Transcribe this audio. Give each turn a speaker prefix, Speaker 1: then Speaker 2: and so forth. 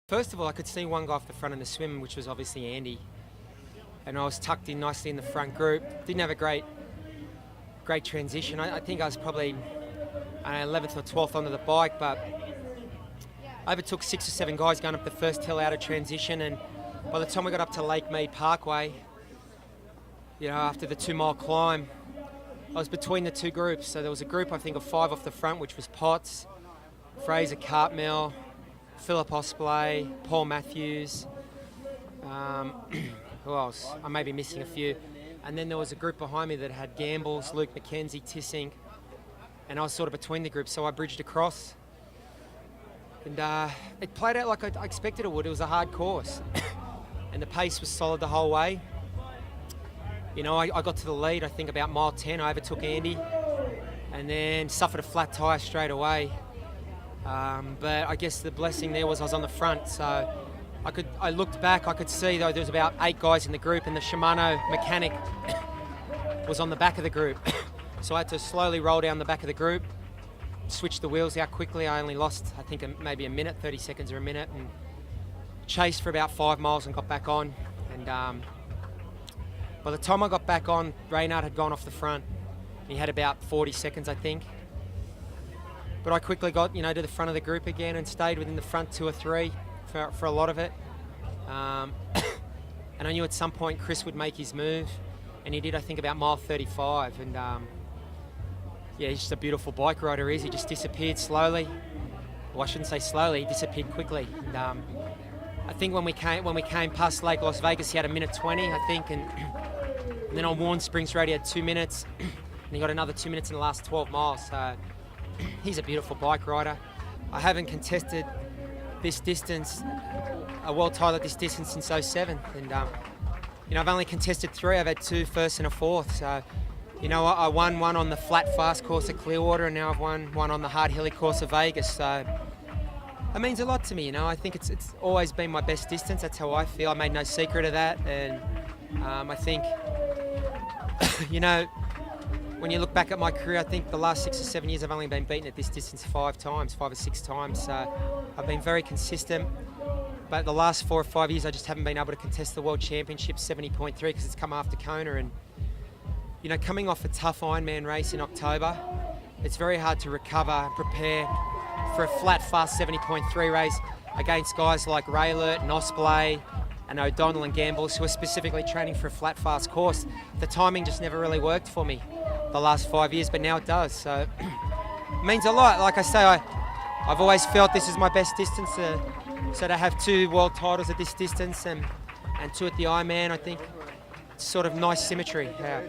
Speaker 1: First of all, I could see one guy off the front in the swim, which was obviously Andy. And I was tucked in nicely in the front group. Didn't have a great transition. I think I was probably 11th or 12th onto the bike, but I overtook 6 or 7 guys going up the first hill out of transition. And by the time we got up to Lake Mead Parkway, after the 2-mile climb, I was between the two groups. So there was a group, I think, of 5 off the front, which was Potts, Fraser Cartmel, Philip Osplay, Paul Matthews, who else? I may be missing a few. And then there was a group behind me that had Gambles, Luke McKenzie, Tissink, and I was sort of between the groups, so I bridged across. And it played out like I expected it would. It was a hard course. And the pace was solid the whole way. I got to the lead, I think about mile 10, I overtook Andy, and then suffered a flat tyre straight away. But I guess the blessing there was I was on the front, so I looked back, I could see though there was about 8 guys in the group, and the Shimano mechanic was on the back of the group. So I had to slowly roll down the back of the group, switch the wheels out quickly. I only lost, I think, maybe a minute, 30 seconds or a minute, and chased for about 5 miles and got back on. And by the time I got back on, Reynard had gone off the front. He had about 40 seconds, I think. But I quickly got, to the front of the group again and stayed within the front 2 or 3 for a lot of it. And I knew at some point Chris would make his move, and he did, I think, about mile 35. And he's just a beautiful bike rider. He just disappeared slowly. Well, I shouldn't say slowly, he disappeared quickly. And I think when we came past Lake Las Vegas, he had a minute 20, I think, and then on Warren Springs Road he had 2 minutes, and he got another 2 minutes in the last 12 miles. So he's a beautiful bike rider. I haven't contested this distance, a world title at this distance, since 07. And I've only contested 3. I've had 2 firsts and a fourth. So I won one on the flat fast course at Clearwater, and now I've won one on the hard hilly course of Vegas. So it means a lot to me. I think it's always been my best distance. That's how I feel. I made no secret of that. And I think when you look back at my career, I think the last 6 or 7 years I've only been beaten at this distance 5 or 6 times. So I've been very consistent. But the last 4 or 5 years I just haven't been able to contest the World Championship 70.3 because it's come after Kona. And coming off a tough Ironman race in October, it's very hard to recover and prepare for a flat, fast 70.3 race against guys like Raylert and Osplay and O'Donnell and Gambles, who are specifically training for a flat, fast course. The timing just never really worked for me the last 5 years, but now it does. So it means a lot. Like I say, I've always felt this is my best distance. So to have 2 world titles at this distance and 2 at the Ironman, I think it's sort of nice symmetry. Yeah.